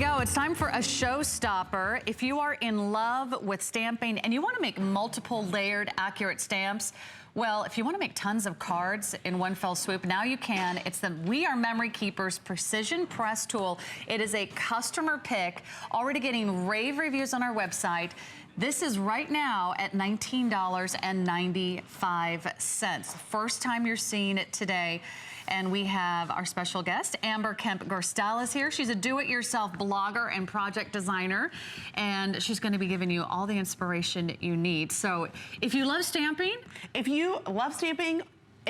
go. It's time for a showstopper. If you are in love with stamping and you want to make multiple layered accurate stamps, well, if you want to make tons of cards in one fell swoop, now you can. It's the We Are Memory Keepers Precision Press Tool. It is a customer pick, already getting rave reviews on our website. This is right now at $19.95. First time you're seeing it today. And we have our special guest, Amber Kemp-Gerstal is here. She's a do-it-yourself blogger and project designer, and she's going to be giving you all the inspiration that you need. So if you love stamping, if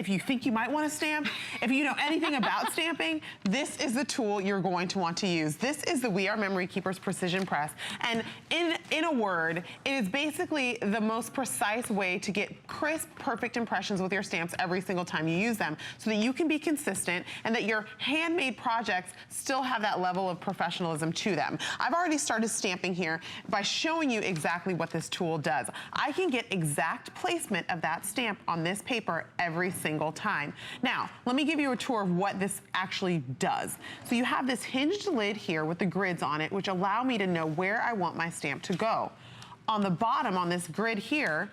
you think you might want to stamp, if you know anything about stamping, this is the tool you're going to want to use. This is the We Are Memory Keepers Precision Press. And in a word, it is basically the most precise way to get crisp, perfect impressions with your stamps every single time you use them, so that you can be consistent and that your handmade projects still have that level of professionalism to them. I've already started stamping here by showing you exactly what this tool does. I can get exact placement of that stamp on this paper every single time. Now, let me give you a tour of what this actually does. So you have this hinged lid here with the grids on it, which allow me to know where I want my stamp to go. On the bottom, on this grid here,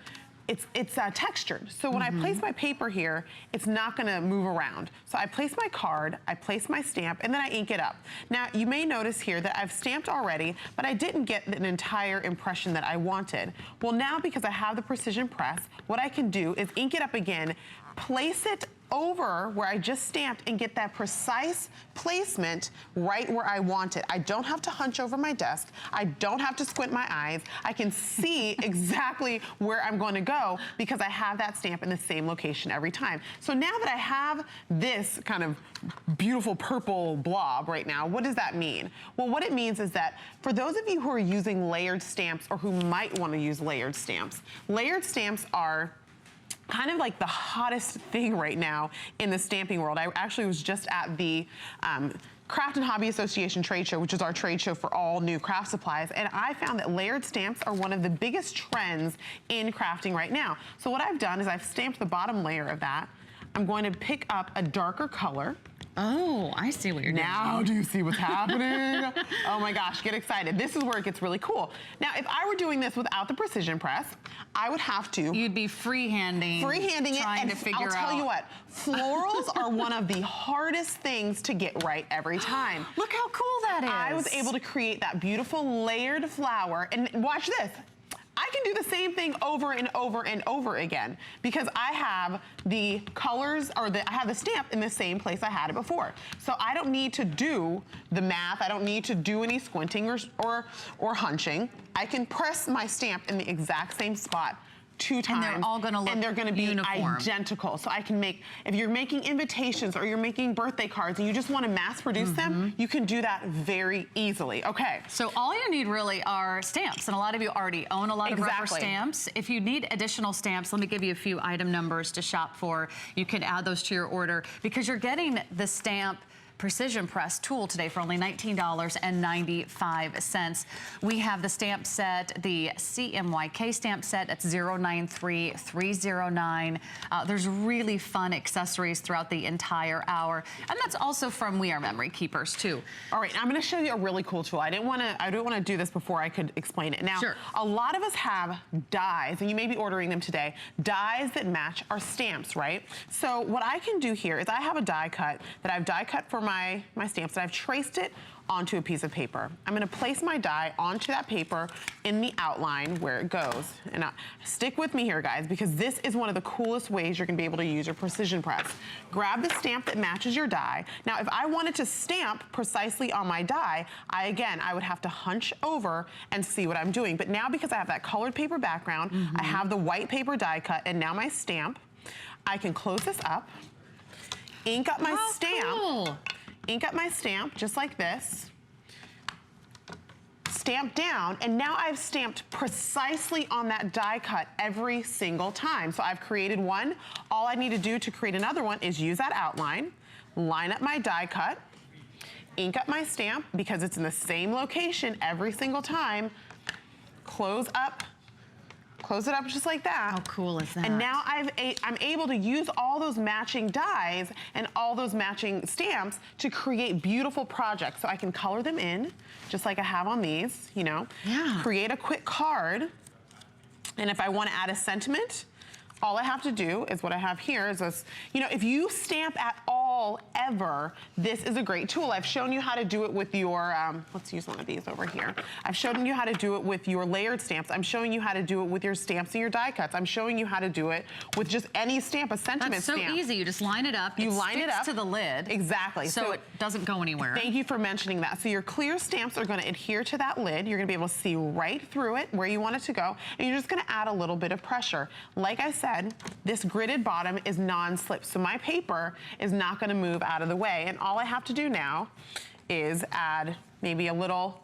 it's textured. So when I place my paper here, it's not gonna move around. So I place my card, I place my stamp, and then I ink it up. Now, you may notice here that I've stamped already, but I didn't get an entire impression that I wanted. Well, now because I have the precision press, what I can do is ink it up again, place it over where I just stamped and get that precise placement right where I want it. I don't have to hunch over my desk. I don't have to squint my eyes. I can see exactly where I'm going to go because I have that stamp in the same location every time. So now that I have this kind of beautiful purple blob right now, what does that mean? Well, what it means is that for those of you who are using layered stamps or who might want to use layered stamps are kind of like the hottest thing right now in the stamping world. I actually was just at the Craft and Hobby Association trade show, which is our trade show for all new craft supplies, and I found that layered stamps are one of the biggest trends in crafting right now. So what I've done is I've stamped the bottom layer of that. I'm going to pick up a darker color. Oh, I see what you're doing. Now do you see what's happening? Oh my gosh, get excited. This is where it gets really cool. Now, if I were doing this without the precision press, I would have to... You'd be freehanding it, and I'll tell you what, florals are one of the hardest things to get right every time. Look how cool that is. I was able to create that beautiful layered flower, and watch this. I can do the same thing over and over and over again because I have the colors, or I have the stamp in the same place I had it before. So I don't need to do the math. I don't need to do any squinting or hunching. I can press my stamp in the exact same spot 2 times. And they're all gonna look and they're gonna be uniform. Identical. So I can make, if you're making invitations or you're making birthday cards and you just wanna mass produce them, you can do that very easily. Okay. So all you need really are stamps, and a lot of you already own a lot of rubber stamps. If you need additional stamps, let me give you a few item numbers to shop for. You can add those to your order because you're getting the stamp Precision Press tool today for only $19.95. We have the stamp set, the CMYK stamp set, that's 093309. There's really fun accessories throughout the entire hour. And that's also from We Are Memory Keepers too. All right, I'm gonna show you a really cool tool. I didn't wanna do this before I could explain it. Now, a lot of us have dies, and you may be ordering them today, dies that match our stamps, right? So what I can do here is I have a die cut that I've die cut for my stamps, and I've traced it onto a piece of paper. I'm gonna place my die onto that paper in the outline where it goes. And stick with me here, guys, because this is one of the coolest ways you're gonna be able to use your precision press. Grab the stamp that matches your die. Now, if I wanted to stamp precisely on my die, I would have to hunch over and see what I'm doing. But now, because I have that colored paper background, I have the white paper die cut, and now my stamp, I can close this up, ink up my stamp, cool. Ink up my stamp just like this, stamp down, and now I've stamped precisely on that die cut every single time. So I've created one. All I need to do to create another one is use that outline, line up my die cut, ink up my stamp because it's in the same location every single time, close up, close it up just like that. How cool is that? And now I'm able to use all those matching dies and all those matching stamps to create beautiful projects. So I can color them in, just like I have on these, you know. Yeah. Create a quick card. And if I want to add a sentiment, all I have to do is what I have here is this, you know, if you stamp at all ever, this is a great tool. I've shown you how to do it with your, let's use one of these over here. I've shown you how to do it with your layered stamps. I'm showing you how to do it with your stamps and your die cuts. I'm showing you how to do it with just any stamp, a sentiment stamp. That's so easy. You just line it up. You line it up to the lid. Exactly. So it doesn't go anywhere. Thank you for mentioning that. So your clear stamps are going to adhere to that lid. You're going to be able to see right through it where you want it to go. And you're just going to add a little bit of pressure. Like I said, this gridded bottom is non-slip. So my paper is not going to move out of the way. And all I have to do now is add maybe a little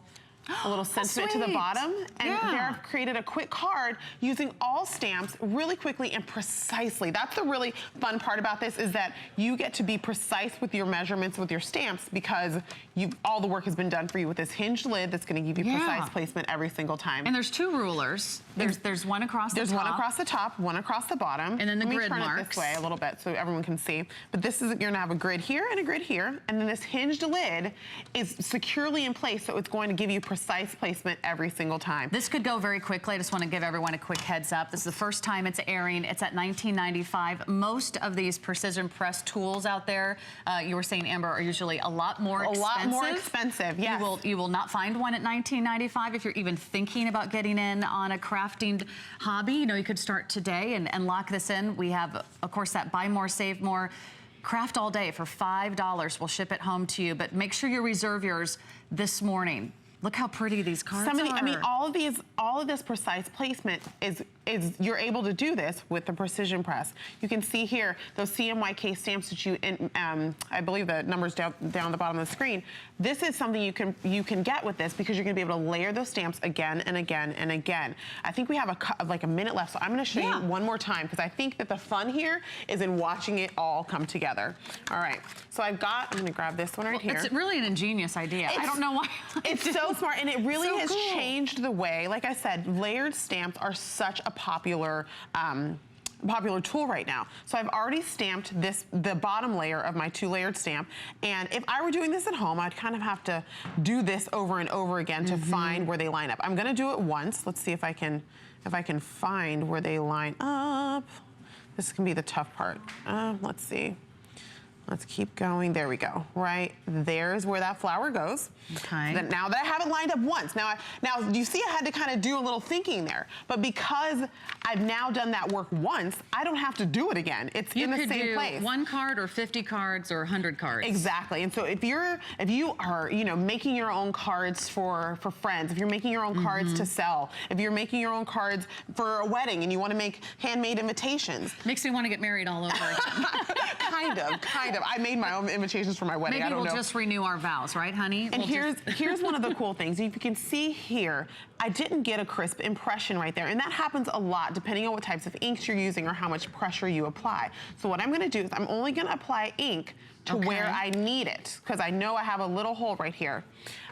sentiment to the bottom. And there I've created a quick card using all stamps really quickly and precisely. That's the really fun part about this, is that you get to be precise with your measurements with your stamps, because all the work has been done for you with this hinged lid that's going to give you precise placement every single time. And there's two rulers. There's one across the top. There's one across the top, one across the bottom. And then the grid marks. Let me turn it this way a little bit so everyone can see. But this is, you're going to have a grid here and a grid here. And then this hinged lid is securely in place, so it's going to give you precise placement every single time. This could go very quickly. I just want to give everyone a quick heads up. This is the first time it's airing. It's at $19.95. Most of these precision press tools out there, you were saying, Amber, are usually a lot more expensive. A lot more expensive, yes. You will not find one at $19.95 if you're even thinking about getting in on a crafting hobby. You know, you could start today and lock this in. We have, of course, that buy more, save more. Craft all day for $5. We'll ship it home to you, but make sure you reserve yours this morning. Look how pretty these cards are. I mean, all of this precise placement is you're able to do this with the precision press. You can see here those CMYK stamps that you, I believe the number's down the bottom of the screen. This is something you can get with this, because you're going to be able to layer those stamps again and again and again. I think we have like a minute left, so I'm going to show you one more time, because I think that the fun here is in watching it all come together. All right, so I'm going to grab this one right here. It's really an ingenious idea. I don't know why. It's so smart, and it really has changed the way, like I said, layered stamps are such a popular tool right now. So I've already stamped the bottom layer of my 2-layered stamp, and if I were doing this at home, I'd kind of have to do this over and over again to find where they line up. I'm going to do it once. Let's see if I can find where they line up. This can be the tough part. Let's see. Let's keep going. There we go. Right there's where that flower goes. Okay. So now that I have it lined up once, now you see I had to kind of do a little thinking there, but because I've now done that work once, I don't have to do it again. It's in the same place. You could do 1 card or 50 cards or 100 cards. Exactly. And so if you are, you know, making your own cards for friends, if you're making your own cards to sell, if you're making your own cards for a wedding and you want to make handmade invitations. Makes me want to get married all over again. Kind of. I made my own invitations for my wedding. Maybe we'll just renew our vows, right, honey? And here's one of the cool things. You can see here, I didn't get a crisp impression right there. And that happens a lot depending on what types of inks you're using or how much pressure you apply. So what I'm going to do is I'm only going to apply ink to where I need it, because I know I have a little hole right here.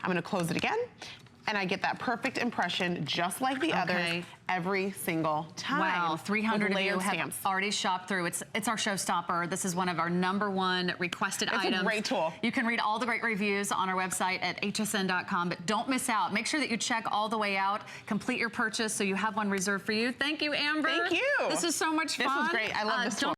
I'm going to close it again, and I get that perfect impression just like the others every single time. Wow, 300 of you have stamps. already shopped through. It's our showstopper. This is one of our #1 requested items. It's a great tool. You can read all the great reviews on our website at hsn.com, but don't miss out. Make sure that you check all the way out, complete your purchase so you have one reserved for you. Thank you, Amber. Thank you. This is so much fun. This was great. I love this tool.